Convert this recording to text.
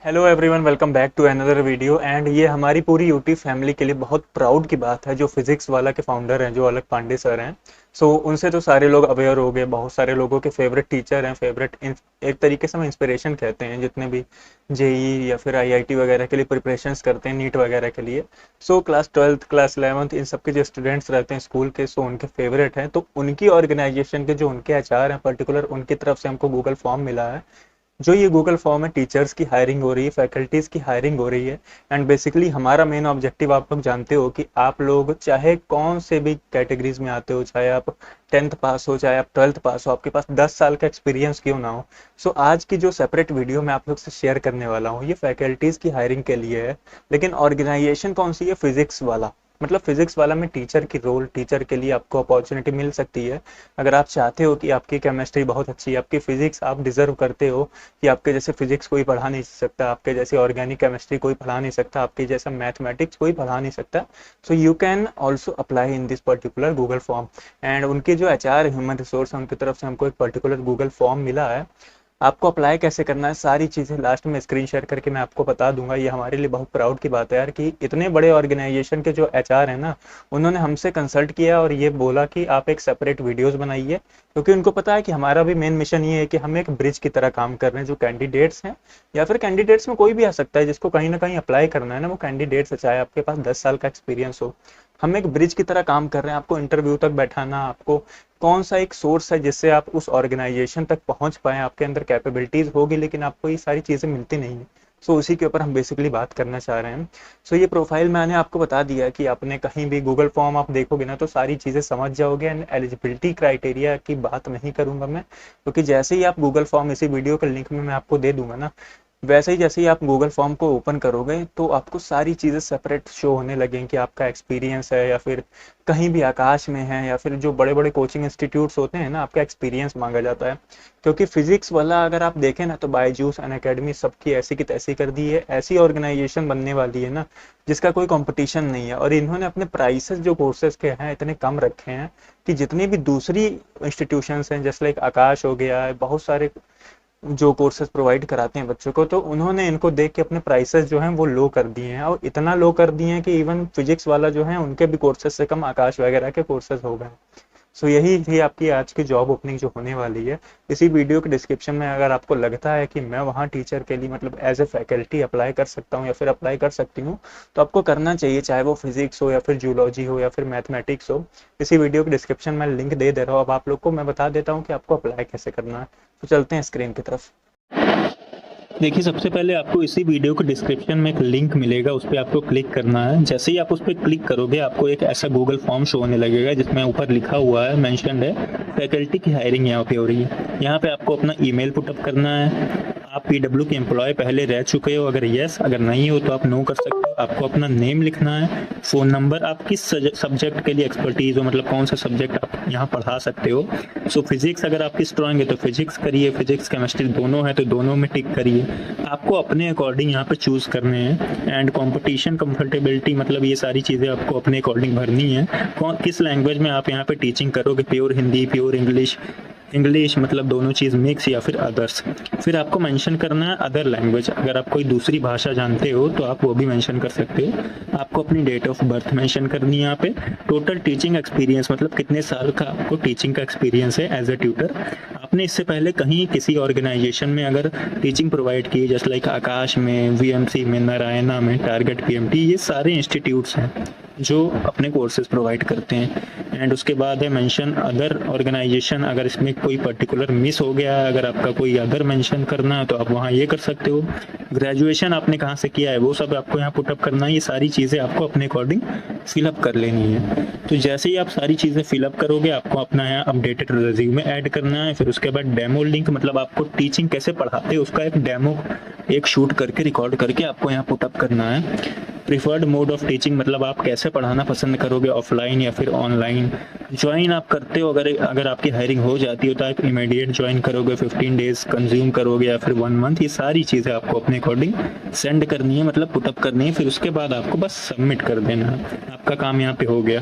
Hello everyone, welcome back to another video. And ये हमारी पूरी यूट्यूब फैमिली के लिए बहुत प्राउड की बात है। जो फिजिक्स वाला के फाउंडर हैं, जो अलक पांडे सर हैं, उनसे तो सारे लोग अवेयर हो गए। बहुत सारे लोगों के फेवरेट टीचर हैं, एक तरीके से हम इंस्पिरेशन कहते हैं, जितने भी जेई या फिर आईआईटी वगैरह के लिए प्रिपरेशंस करते हैं, नीट वगैरह के लिए। क्लास 12th क्लास 11th इन सब के जो स्टूडेंट्स रहते हैं स्कूल के, उनके फेवरेट हैं। तो उनकी ऑर्गेनाइजेशन के जो उनके एचआर हैं पर्टिकुलर, उनकी तरफ से हमको गूगल फॉर्म मिला है। जो ये गूगल फॉर्म है, टीचर्स की हायरिंग हो रही है, फैकल्टीज़ की हायरिंग हो रही है। एंड बेसिकली हमारा मेन ऑब्जेक्टिव आप लोग जानते हो कि आप लोग चाहे कौन से भी कैटेगरीज में आते हो, चाहे आप 10th पास हो, चाहे आप 12th पास हो, आपके पास 10 साल का एक्सपीरियंस क्यों ना हो। आज की जो सेपरेट वीडियो मैं आप लोग से शेयर करने वाला हूँ, ये फैकल्टीज़ की हायरिंग के लिए है। लेकिन ऑर्गेनाइजेशन कौन सी है? फिजिक्स वाला। मतलब फिजिक्स वाला में टीचर की रोल, टीचर के लिए आपको अपॉर्चुनिटी मिल सकती है। अगर आप चाहते हो कि आपकी केमिस्ट्री बहुत अच्छी है, आपकी फिजिक्स आप डिजर्व करते हो कि आपके जैसे फिजिक्स कोई पढ़ा नहीं सकता, आपके जैसे ऑर्गेनिक केमिस्ट्री कोई पढ़ा नहीं सकता, आपके जैसा मैथमेटिक्स कोई पढ़ा नहीं सकता, you can also apply in this particular Google form. And उनके जो एचआर ह्यूमन रिसोर्स है, उनकी तरफ से हमको एक पर्टिकुलर गूगल फॉर्म मिला है। आपको अप्लाई कैसे करना है, सारी चीज़ें लास्ट में स्क्रीन शेयर करके मैं आपको बता दूंगा। ये हमारे लिए बहुत प्राउड की बात है यार, कि इतने बड़े ऑर्गेनाइजेशन के जो एचआर हैं ना, उन्होंने हमसे कंसल्ट किया और ये बोला कि आप एक सेपरेट वीडियोस बनाइए, क्योंकि उनको पता है कि हमारा भी मेन मिशन ये है कि हम एक ब्रिज की तरह काम कर रहे हैं। जो कैंडिडेट्स हैं, या फिर कैंडिडेट्स में कोई भी आ सकता है जिसको कहीं ना कहीं अप्लाई करना है ना, वो कैंडिडेट्स है, चाहे आपके पास 10 साल का एक्सपीरियंस हो। हम एक ब्रिज की तरह काम कर रहे हैं, आपको इंटरव्यू तक बैठाना, आपको कौन सा एक सोर्स है जिससे आप उस ऑर्गेनाइजेशन तक पहुंच पाए। आपके अंदर कैपेबिलिटीज होगी, लेकिन आपको ये सारी चीज़ें मिलती नहीं है। उसी के ऊपर हम बेसिकली बात करना चाह रहे हैं। ये प्रोफाइल मैंने आपको बता दिया कि आपने कहीं भी गूगल फॉर्म आप देखोगे ना, तो सारी चीज़ें समझ जाओगे। एंड एलिजिबिलिटी क्राइटेरिया की बात नहीं करूंगा मैं, क्योंकि जैसे ही आप गूगल फॉर्म इसी वीडियो के लिंक में मैं आपको दे दूंगा ना, वैसे ही जैसे ही आप गूगल फॉर्म को ओपन करोगे तो आपको सारी चीज़ें सेपरेट शो होने लगेंगी कि आपका एक्सपीरियंस है, या फिर कहीं भी आकाश में है, या फिर जो बड़े बड़े कोचिंग इंस्टीट्यूट्स होते हैं ना, आपका एक्सपीरियंस मांगा जाता है। क्योंकि फिजिक्स वाला अगर आप देखें ना, तो बायजूस अनअकैडमी सबकी ऐसी की तैसी कर दी है। ऐसी ऑर्गेनाइजेशन बनने वाली है ना, जिसका कोई कंपटीशन नहीं है। और इन्होंने अपने प्राइसेस जो कोर्सेज के हैं इतने कम रखे हैं कि जितनी भी दूसरी इंस्टीट्यूशंस हैं, जैसे लाइक आकाश हो गया है, बहुत सारे जो कोर्सेज प्रोवाइड कराते हैं बच्चों को, तो उन्होंने इनको देख के अपने प्राइसेस जो हैं वो लो कर दिए हैं। और इतना लो कर दिए हैं कि इवन फिजिक्स वाला जो है, उनके भी कोर्सेज से कम आकाश वगैरह के कोर्सेज हो गए। यही थी आपकी आज की जॉब ओपनिंग जो होने वाली है। इसी वीडियो के डिस्क्रिप्शन में अगर आपको लगता है कि मैं वहाँ टीचर के लिए मतलब एज ए फैकल्टी अप्लाई कर सकता हूँ या फिर अप्लाई कर सकती हूँ, तो आपको करना चाहिए, चाहे वो फिजिक्स हो या फिर जूलॉजी हो या फिर मैथमेटिक्स हो। इसी वीडियो के डिस्क्रिप्शन में लिंक दे रहा हूँ। अब आप लोग को मैं बता देता हूँ कि आपको अप्लाई कैसे करना है। चलते हैं स्क्रीन की तरफ। देखिए, सबसे पहले आपको इसी वीडियो के डिस्क्रिप्शन में एक लिंक मिलेगा, उस पर आपको क्लिक करना है। जैसे ही आप उस पर क्लिक करोगे, आपको एक ऐसा गूगल फॉर्म शो होने लगेगा जिसमें ऊपर लिखा हुआ है, मेंशन्ड है, फैकल्टी की हायरिंग यहाँ पे हो रही है। यहाँ पे आपको अपना ईमेल पुटअप करना है। आप पीडब्ल्यू के एम्प्लॉय पहले रह चुके हो, अगर यस, अगर नहीं हो तो आप नो कर सकते हो। आपको अपना नेम लिखना है, फ़ोन नंबर, आप किस सब्जेक्ट के लिए एक्सपर्टीज़ हो, मतलब कौन सा सब्जेक्ट आप यहाँ पढ़ा सकते हो। फिजिक्स अगर आपकी स्ट्रांग है तो फिजिक्स करिए, फिजिक्स केमिस्ट्री दोनों है तो दोनों में टिक करिए। आपको अपने अकॉर्डिंग यहाँ पे चूज़ करने हैं। एंड कंपटीशन, कंफर्टेबिलिटी, मतलब ये सारी चीज़ें आपको अपने अकॉर्डिंग भरनी है। किस लैंग्वेज में आप यहाँ पे टीचिंग करोगे, प्योर हिंदी, प्योर इंग्लिश मतलब दोनों चीज़ मिक्स, या फिर अदर्स। फिर आपको मेंशन करना है अदर लैंग्वेज। अगर आप कोई दूसरी भाषा जानते हो तो आप वो भी मेंशन कर सकते हो। आपको अपनी डेट ऑफ बर्थ मेंशन करनी है यहाँ पे। टोटल टीचिंग एक्सपीरियंस, मतलब कितने साल का आपको टीचिंग का एक्सपीरियंस है एज ए ट्यूटर। आपने इससे पहले कहीं किसी ऑर्गेनाइजेशन में अगर टीचिंग प्रोवाइड की, जैसे लाइक आकाश में, वीएमसी में, नारायणा में, टारगेट पीएमटी, ये सारे इंस्टीट्यूट्स हैं जो अपने कोर्सेज प्रोवाइड करते हैं। एंड उसके बाद है मेंशन अदर ऑर्गेनाइजेशन। अगर इसमें कोई पर्टिकुलर मिस हो गया है, अगर आपका कोई अदर मेंशन करना है तो आप वहाँ ये कर सकते हो। ग्रेजुएशन आपने कहाँ से किया है वो सब आपको यहाँ पुटअप करना है। ये सारी चीज़ें आपको अपने अकॉर्डिंग फिलअप कर लेनी है। तो जैसे ही आप सारी चीज़ें फिलअप करोगे, आपको अपना यहाँ अपडेटेड रिज्यूमे ऐड करना है। फिर उसके बाद डेमो लिंक, मतलब आपको टीचिंग कैसे पढ़ाते हैं उसका एक डेमो, एक शूट करके, रिकॉर्ड करके आपको यहाँ पुटअप करना है। प्रिफर्ड मोड ऑफ टीचिंग, मतलब आप कैसे पढ़ाना पसंद करोगे, ऑफलाइन या फिर ऑनलाइन। ज्वाइन आप करते हो, अगर आपकी हायरिंग हो जाती है तो आप इमीडिएट ज्वाइन करोगे, 15 डेज कंज्यूम करोगे या फिर 1 मंथ। ये सारी चीज़ें आपको अपने अकॉर्डिंग सेंड करनी है, मतलब पुटअप करनी है। फिर उसके बाद आपको बस सबमिट कर देना है, आपका काम यहाँ पे हो गया।